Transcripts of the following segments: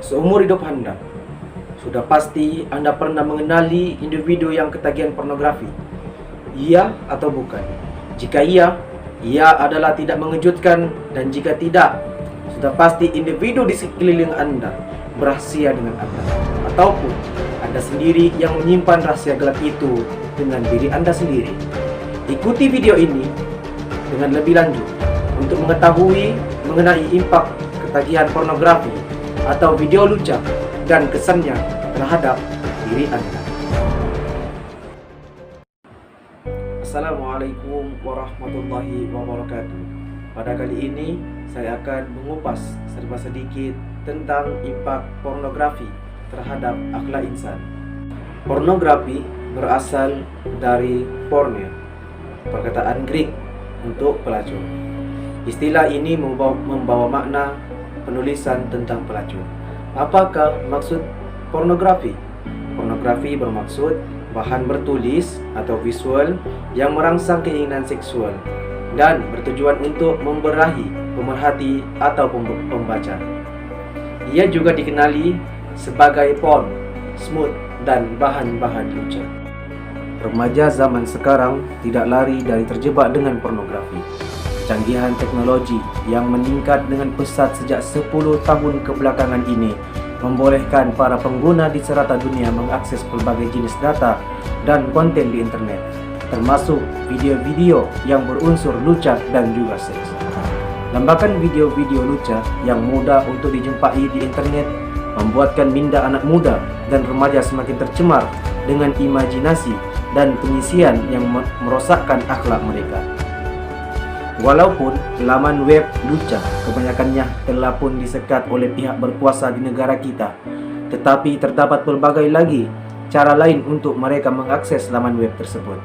Seumur hidup Anda, sudah pasti Anda pernah mengenali individu yang ketagihan pornografi. Iya atau bukan? Jika iya, ia adalah tidak mengejutkan, dan jika tidak, sudah pasti individu di sekeliling Anda berahasia dengan Anda, ataupun Anda sendiri yang menyimpan rahasia gelap itu dengan diri Anda sendiri. Ikuti video ini dengan lebih lanjut untuk mengetahui mengenai impak ketagihan pornografi atau video lucah dan kesannya terhadap diri Anda. Assalamualaikum warahmatullahi wabarakatuh. Pada kali ini saya akan mengupas serba sedikit tentang impak pornografi terhadap akhlak insan. Pornografi berasal dari porne, perkataan Greek untuk pelacur. Istilah ini membawa makna penulisan tentang pelacur. Apakah maksud pornografi? Pornografi bermaksud bahan bertulis atau visual yang merangsang keinginan seksual dan bertujuan untuk memberahi pemerhati atau pembaca. Ia juga dikenali sebagai porn, smut, dan bahan-bahan lucah. Remaja zaman sekarang tidak lari dari terjebak dengan pornografi. Kecanggihan teknologi yang meningkat dengan pesat sejak 10 tahun kebelakangan ini membolehkan para pengguna di serata dunia mengakses pelbagai jenis data dan konten di internet, termasuk video-video yang berunsur lucah dan juga seks. Lambakan video-video lucah yang mudah untuk dijumpai di internet membuatkan minda anak muda dan remaja semakin tercemar dengan imajinasi dan pengisian yang merosakkan akhlak mereka. Walaupun laman web lucah kebanyakannya telah pun disekat oleh pihak berkuasa di negara kita, tetapi terdapat pelbagai lagi cara lain untuk mereka mengakses laman web tersebut.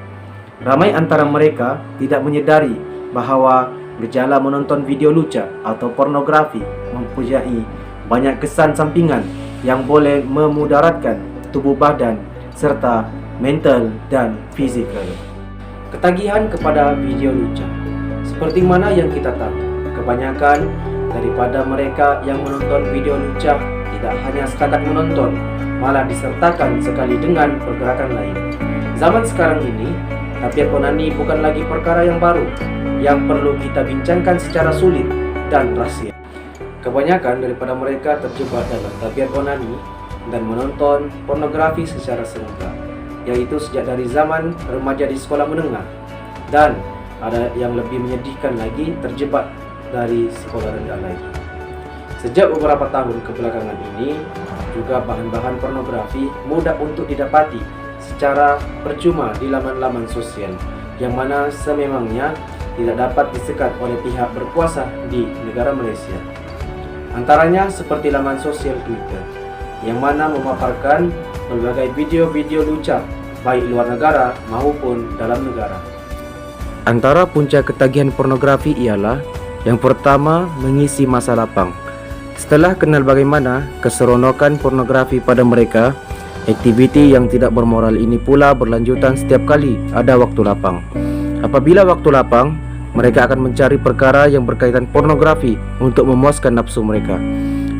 Ramai antara mereka tidak menyedari bahawa gejala menonton video lucah atau pornografi mempunyai banyak kesan sampingan yang boleh memudaratkan tubuh badan serta mental dan fizikal. Ketagihan kepada video lucah. Seperti mana yang kita tahu, kebanyakan daripada mereka yang menonton video lucah tidak hanya setakat menonton, malah disertakan sekali dengan pergerakan lain. Zaman sekarang ini, tabiat onani bukan lagi perkara yang baru yang perlu kita bincangkan secara sulit dan rahasia. Kebanyakan daripada mereka terjebak dalam tabiat onani dan menonton pornografi secara serentak, yaitu sejak dari zaman remaja di sekolah menengah, dan ada yang lebih menyedihkan lagi terjebak dari sekolah rendah lagi. Sejak beberapa tahun kebelakangan ini, juga bahan-bahan pornografi mudah untuk didapati secara percuma di laman-laman sosial, yang mana sememangnya tidak dapat disekat oleh pihak berkuasa di negara Malaysia. Antaranya seperti laman sosial Twitter, yang mana memaparkan berbagai video-video lucah baik luar negara maupun dalam negara. Antara punca ketagihan pornografi ialah yang pertama, mengisi masa lapang. Setelah kenal bagaimana keseronokan pornografi pada mereka, aktiviti yang tidak bermoral ini pula berlanjutan setiap kali ada waktu lapang. Apabila waktu lapang, mereka akan mencari perkara yang berkaitan pornografi untuk memuaskan nafsu mereka.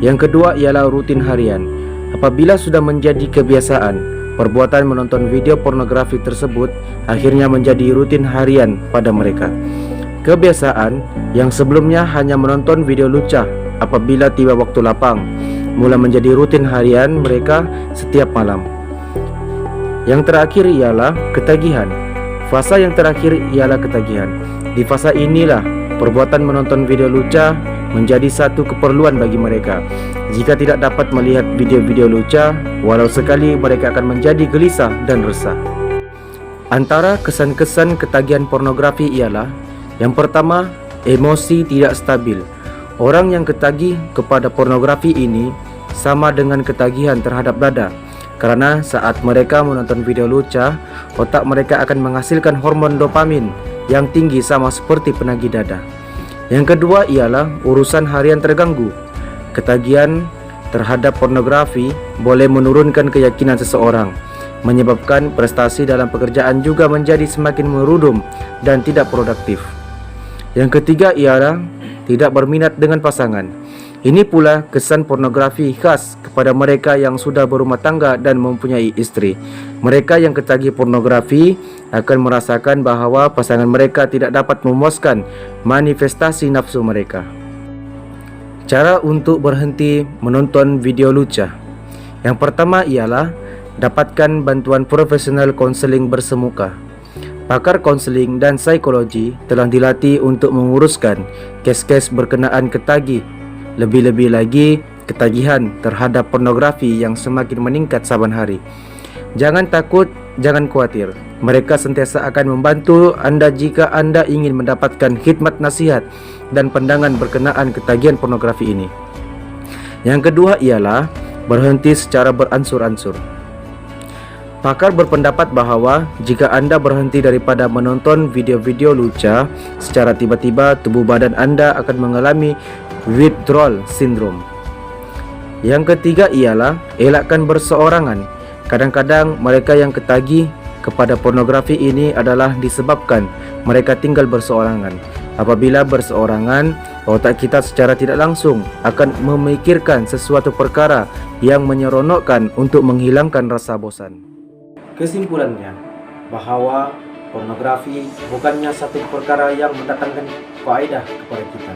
Yang kedua ialah rutin harian. Apabila sudah menjadi kebiasaan, perbuatan menonton video pornografi tersebut akhirnya menjadi rutin harian pada mereka. Kebiasaan yang sebelumnya hanya menonton video lucah apabila tiba waktu lapang mula menjadi rutin harian mereka setiap malam. Yang terakhir ialah ketagihan. Fasa yang terakhir ialah ketagihan. Di fasa inilah perbuatan menonton video lucah menjadi satu keperluan bagi mereka. Jika tidak dapat melihat video-video lucah, walau sekali, mereka akan menjadi gelisah dan resah. Antara kesan-kesan ketagihan pornografi ialah yang pertama, emosi tidak stabil. Orang yang ketagih kepada pornografi ini sama dengan ketagihan terhadap dada, karena saat mereka menonton video lucah, otak mereka akan menghasilkan hormon dopamin yang tinggi sama seperti penagih dada. Yang kedua ialah urusan harian terganggu. Ketagihan terhadap pornografi boleh menurunkan keyakinan seseorang, menyebabkan prestasi dalam pekerjaan juga menjadi semakin merudum dan tidak produktif. Yang ketiga ialah tidak berminat dengan pasangan. Ini pula kesan pornografi khas kepada mereka yang sudah berumah tangga dan mempunyai isteri. Mereka yang ketagih pornografi akan merasakan bahawa pasangan mereka tidak dapat memuaskan manifestasi nafsu mereka. Cara untuk berhenti menonton video lucah. Yang pertama ialah dapatkan bantuan profesional konseling bersemuka. Pakar konseling dan psikologi telah dilatih untuk menguruskan kes-kes berkenaan ketagih. Lebih-lebih lagi ketagihan terhadap pornografi yang semakin meningkat saban hari. Jangan takut, jangan khawatir. Mereka sentiasa akan membantu anda jika anda ingin mendapatkan khidmat nasihat dan pandangan berkenaan ketagihan pornografi ini. Yang kedua ialah berhenti secara beransur-ansur. Pakar berpendapat bahawa jika anda berhenti daripada menonton video-video lucah, secara tiba-tiba tubuh badan anda akan mengalami withdrawal syndrome. Yang ketiga ialah elakkan berseorangan. Kadang-kadang mereka yang ketagih kepada pornografi ini adalah disebabkan mereka tinggal berseorangan. Apabila berseorangan, otak kita secara tidak langsung akan memikirkan sesuatu perkara yang menyeronokkan untuk menghilangkan rasa bosan. Kesimpulannya, bahawa pornografi bukannya satu perkara yang mendatangkan faedah kepada kita.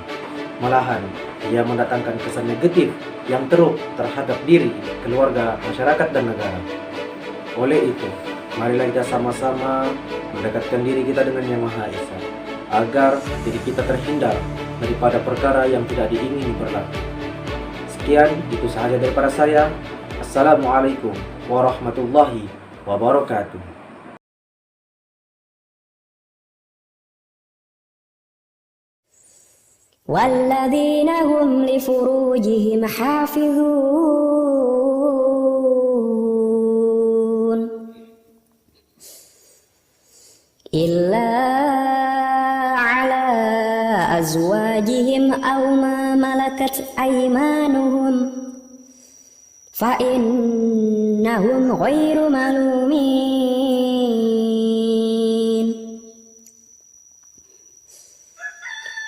Malahan, ia mendatangkan kesan negatif yang teruk terhadap diri, keluarga, masyarakat dan negara. Oleh itu, marilah kita sama-sama mendekatkan diri kita dengan Yang Maha Esa, agar diri kita terhindar daripada perkara yang tidak diingini berlaku. Sekian, itu sahaja daripada saya. Assalamualaikum warahmatullahi wabarakatuh. والذين هم لفروجهم حافظون إلا على أزواجهم أو ما ملكت أيمانهم فإنهم غير ملومين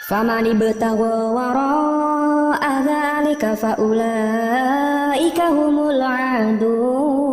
فمن ابتغى وراء ذلك فأولئك هم العادون